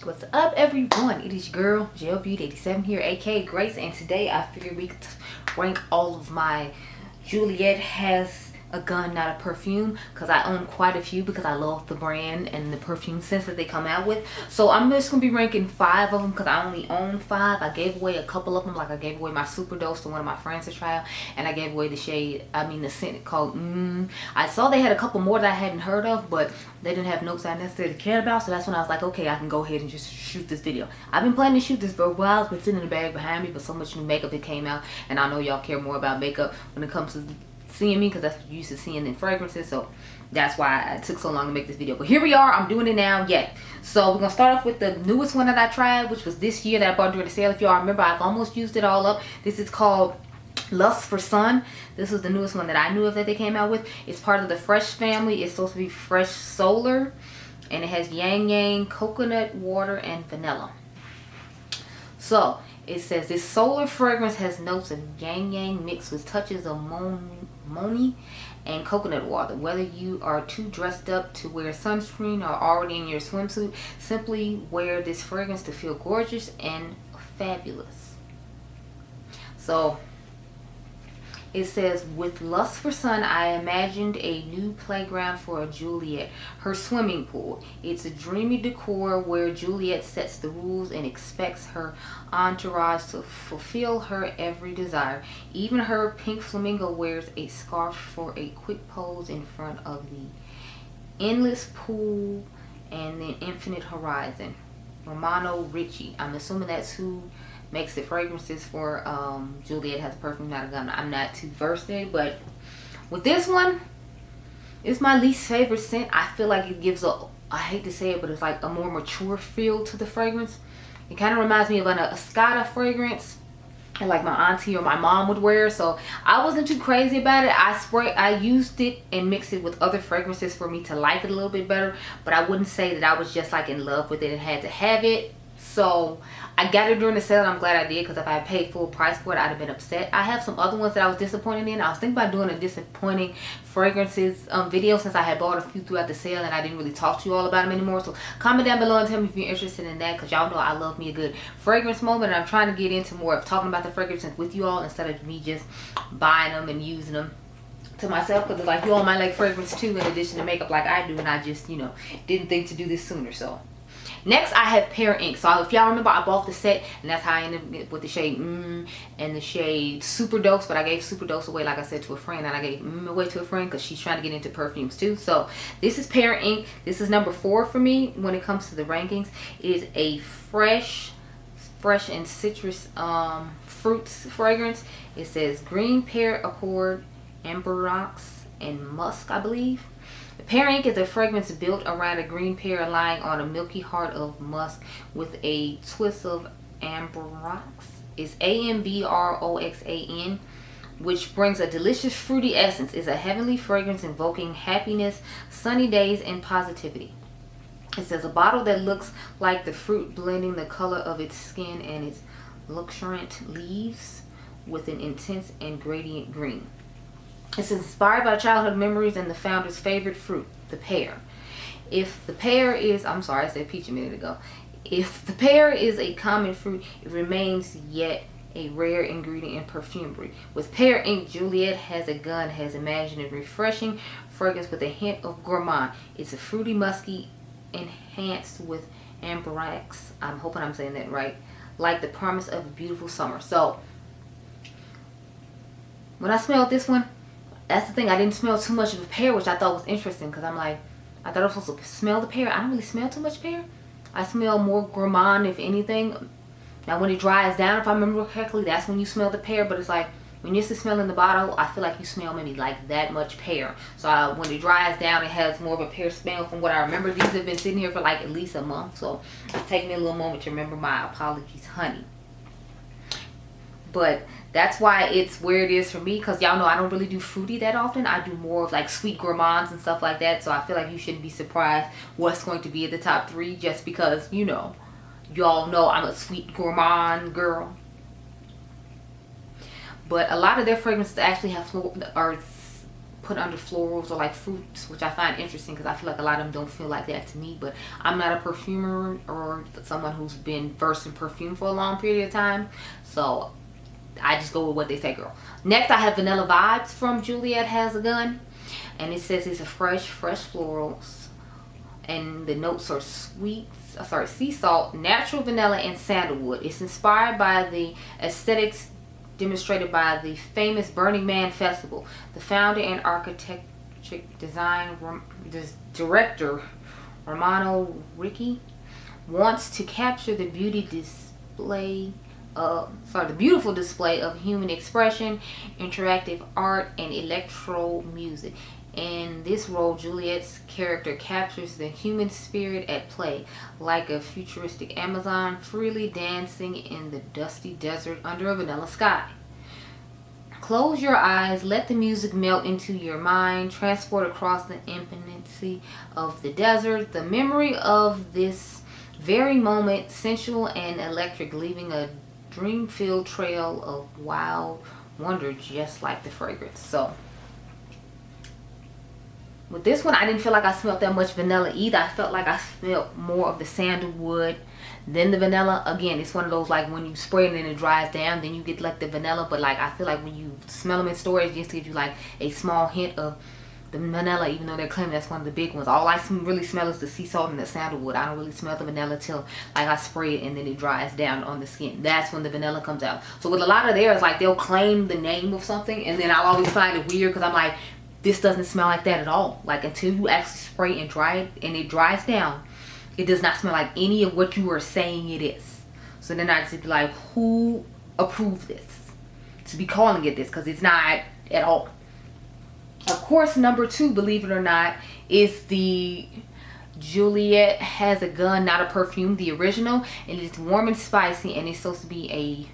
What's up, everyone? It is your girl Beaute 87 here, aka Grace, and today I figured we could rank all of my Juliette has a gun, not a perfume, because I own quite a few because I love the brand and the perfume scents that they come out with. So I'm just gonna be ranking 5 of them because I only own 5. I gave away a couple of them, like I gave away my super dose to one of my friends to try out, and I gave away the the scent called I saw they had a couple more that I hadn't heard of, but they didn't have notes I necessarily cared about, so that's when I was like, okay, I can go ahead and just shoot this video. I've been planning to shoot this for a while. It's been sitting in the bag behind me, but so much new makeup that came out, and I know y'all care more about makeup when it comes to seeing me, because that's what you're used to seeing in fragrances, so that's why it took so long to make this video. But here we are, I'm doing it now. So we're gonna start off with the newest one that I tried, which was this year that I bought during the sale. If y'all remember, I've almost used it all up. This is called Lust for Sun. This was the newest one that I knew of that they came out with. It's part of the Fresh family. It's supposed to be Fresh Solar, and it has Yang Yang, coconut water, and vanilla. So it says this solar fragrance has notes of Yang Yang mixed with touches of Moni and coconut water. Whether you are too dressed up to wear sunscreen or already in your swimsuit, simply wear this fragrance to feel gorgeous and fabulous. So it says, with Lust for Sun, I imagined a new playground for Juliette, her swimming pool. It's a dreamy decor where Juliette sets the rules and expects her entourage to fulfill her every desire. Even her pink flamingo wears a scarf for a quick pose in front of the endless pool and the infinite horizon. Romano Ricci. I'm assuming that's who makes the fragrances for Juliette Has a Perfume, Not a Gun. I'm not too versed in it, but with this one, it's my least favorite scent. I feel like it gives I hate to say it, but it's like a more mature feel to the fragrance. It kind of reminds me of a Escada fragrance, and like my auntie or my mom would wear. So I wasn't too crazy about it. I used it and mixed it with other fragrances for me to like it a little bit better, but I wouldn't say that I was just like in love with it and had to have it. So I got it during the sale, and I'm glad I did, because if I had paid full price for it, I'd have been upset. I have some other ones that I was disappointed in. I was thinking about doing a disappointing fragrances video, since I had bought a few throughout the sale and I didn't really talk to you all about them anymore. So comment down below and tell me if you're interested in that, because y'all know I love me a good fragrance moment, and I'm trying to get into more of talking about the fragrances with you all instead of me just buying them and using them to myself, because like you all might like fragrance too in addition to makeup like I do, and I just, you know, didn't think to do this sooner. So next I have Pear Ink. So if y'all remember, I bought the set, and that's how I ended up with the shade and the shade Super Dose. But I gave Super Dose away, like I said, to a friend, and I gave away to a friend because she's trying to get into perfumes too. So this is Pear Ink. This is number 4 for me when it comes to the rankings. It is a fresh and citrus fruits fragrance. It says green pear accord, amber rocks, and musk, I believe. The Pear Ink is a fragrance built around a green pear lying on a milky heart of musk with a twist of amber rocks. It's AMBROXAN, which brings a delicious fruity essence. It's a heavenly fragrance invoking happiness, sunny days, and positivity. It says a bottle that looks like the fruit blending the color of its skin and its luxuriant leaves with an intense and gradient green. It's inspired by childhood memories and the founder's favorite fruit, the pear. If the pear is, I'm sorry, I said peach a minute ago. If the pear is a common fruit, it remains yet a rare ingredient in perfumery. With Pear Ink, Juliette Has a Gun has imagined a refreshing fragrance with a hint of gourmand. It's a fruity, musky, enhanced with ambrax. I'm hoping I'm saying that right. Like the promise of a beautiful summer. So when I smelled this one, that's the thing, I didn't smell too much of a pear, which I thought was interesting, because I'm like, I thought I was supposed to smell the pear. I don't really smell too much pear. I smell more gourmand, if anything. Now when it dries down, if I remember correctly, that's when you smell the pear. But it's like, when you're just smelling the bottle, I feel like you smell maybe like that much pear. So when it dries down, it has more of a pear smell from what I remember. These have been sitting here for like at least a month, so it's taking me a little moment to remember. My apologies, honey. But that's why it's where it is for me, because y'all know I don't really do fruity that often. I do more of like sweet gourmands and stuff like that. So I feel like you shouldn't be surprised what's going to be at the top 3, just because, you know, y'all know I'm a sweet gourmand girl. But a lot of their fragrances actually have put under florals or like fruits, which I find interesting because I feel like a lot of them don't feel like that to me. But I'm not a perfumer or someone who's been versed in perfume for a long period of time, so I just go with what they say, girl. Next, I have Vanilla Vibes from Juliette Has a Gun, and it says it's a fresh florals, and the notes are sea salt, natural vanilla, and sandalwood. It's inspired by the aesthetics demonstrated by the famous Burning Man Festival. The founder and architectic design director Romano Ricci wants to capture the the beautiful display of human expression, interactive art, and electro music. In this role, Juliette's character captures the human spirit at play, like a futuristic Amazon freely dancing in the dusty desert under a vanilla sky. Close your eyes, let the music melt into your mind, transport across the immanency of the desert, the memory of this very moment, sensual and electric, leaving a dream-filled trail of wild wonder, just like the fragrance. So with this one, I didn't feel like I smelled that much vanilla either. I felt like I smelled more of the sandalwood than the vanilla. Again, it's one of those like when you spray it and it dries down, then you get like the vanilla. But like I feel like when you smell them in stores, it just gives you like a small hint of the vanilla, even though they're claiming that's one of the big ones. All I really smell is the sea salt and the sandalwood. I don't really smell the vanilla till like I spray it and then it dries down on the skin. That's when the vanilla comes out. So with a lot of theirs, like they'll claim the name of something, and then I'll always find it weird because I'm like, this doesn't smell like that at all. Like until you actually spray and dry it and it dries down, it does not smell like any of what you are saying it is. So then I just be like, who approved this to be calling it this? Because it's not at all. Of course, number 2, believe it or not, is the Juliette Has a Gun, Not a Perfume, the original. And it's warm and spicy, and it's supposed to be a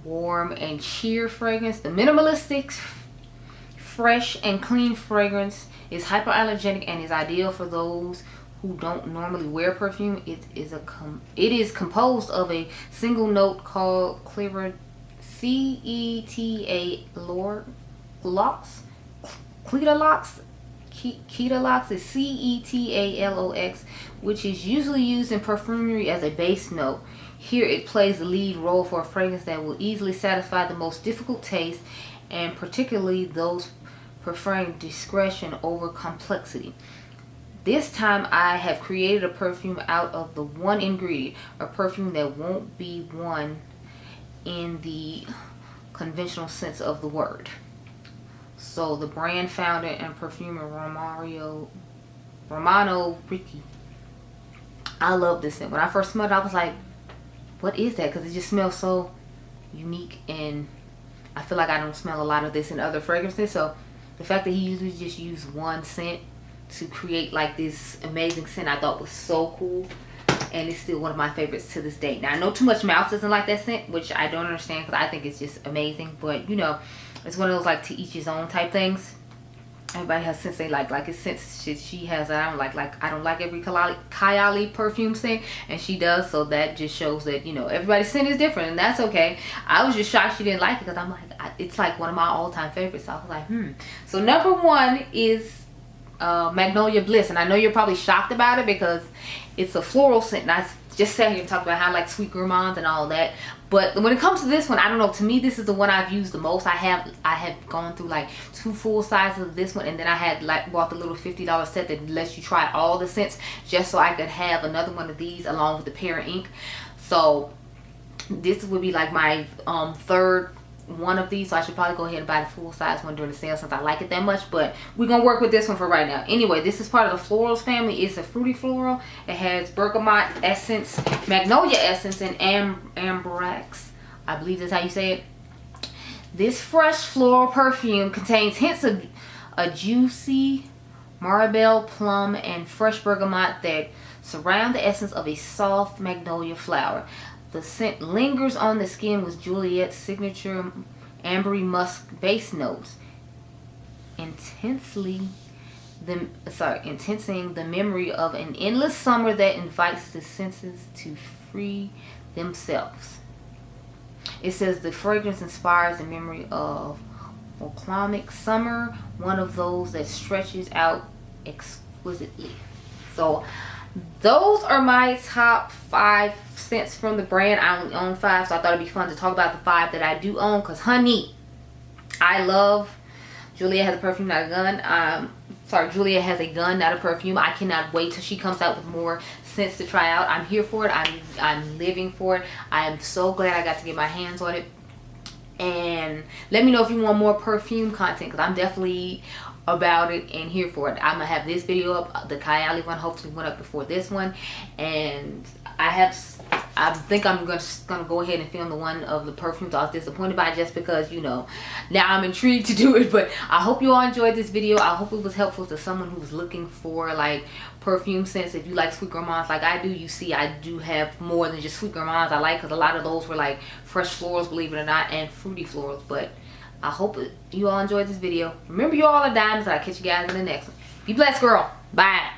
warm and cheer fragrance. The minimalistic, fresh and clean fragrance is hypoallergenic and is ideal for those who don't normally wear perfume. It is composed of a single note called Clever Cetalox is Cetalox, which is usually used in perfumery as a base note. Here it plays the lead role for a fragrance that will easily satisfy the most difficult taste, and particularly those preferring discretion over complexity. This time I have created a perfume out of the one ingredient, a perfume that won't be one in the conventional sense of the word. So the brand founder and perfumer Romano Ricci. I love this scent. When I first smelled it, I was like, what is that? Because it just smells so unique, and I feel like I don't smell a lot of this in other fragrances. So the fact that he usually just used one scent to create like this amazing scent, I thought was so cool. And it's still one of my favorites to this day. Now I know Too Much Mouth doesn't like that scent, which I don't understand because I think it's just amazing. But you know, it's one of those like to each his own type things. Everybody has scents they like it's scents she has that I don't like I don't like every Kylie perfume scent, and she does. So that just shows that, you know, everybody's scent is different, and that's okay. I was just shocked she didn't like it because I'm like, it's like one of my all-time favorites. So I was like, So number 1 is Magnolia Bliss, and I know you're probably shocked about it because it's a floral scent, and I just sat here and talked about how I like sweet gourmands and all that. But when it comes to this one, I don't know, to me this is the one I've used the most. I have gone through like 2 full sizes of this one, and then I had like bought the little $50 set that lets you try all the scents, just so I could have another one of these along with the Pear ink. So this would be like my third one of these, so I should probably go ahead and buy the full size one during the sale since I like it that much. But we're gonna work with this one for right now. Anyway, this is part of the florals family. It's a fruity floral. It has bergamot essence, magnolia essence, and ambrax. I believe that's how you say it. This fresh floral perfume contains hints of a juicy marabelle, plum, and fresh bergamot that surround the essence of a soft magnolia flower. The scent lingers on the skin with Juliette's signature ambery musk base notes, intensing the memory of an endless summer that invites the senses to free themselves. It says the fragrance inspires the memory of Balsamic Summer, one of those that stretches out exquisitely. So those are my top 5 scents from the brand. I only own 5, so I thought it'd be fun to talk about the 5 that I do own, because honey, I love Juliette has a perfume, not a gun. Sorry, Juliette has a gun, not a perfume. I cannot wait till she comes out with more scents to try out. I'm here for it. I'm living for it. I am so glad I got to get my hands on it. And let me know if you want more perfume content, because I'm definitely about it and here for it. I'm gonna have this video up. The Kylie one hopefully went up before this one, and I think I'm gonna go ahead and film the one of the perfumes I was disappointed by, just because, you know, now I'm intrigued to do it. But I hope you all enjoyed this video. I hope it was helpful to someone who's looking for like perfume scents. If you like sweet gourmands like I do, you see I do have more than just sweet gourmands I like, because a lot of those were like fresh florals, believe it or not, and fruity florals. But I hope you all enjoyed this video. Remember, you all are diamonds, and I'll catch you guys in the next one. Be blessed, girl. Bye.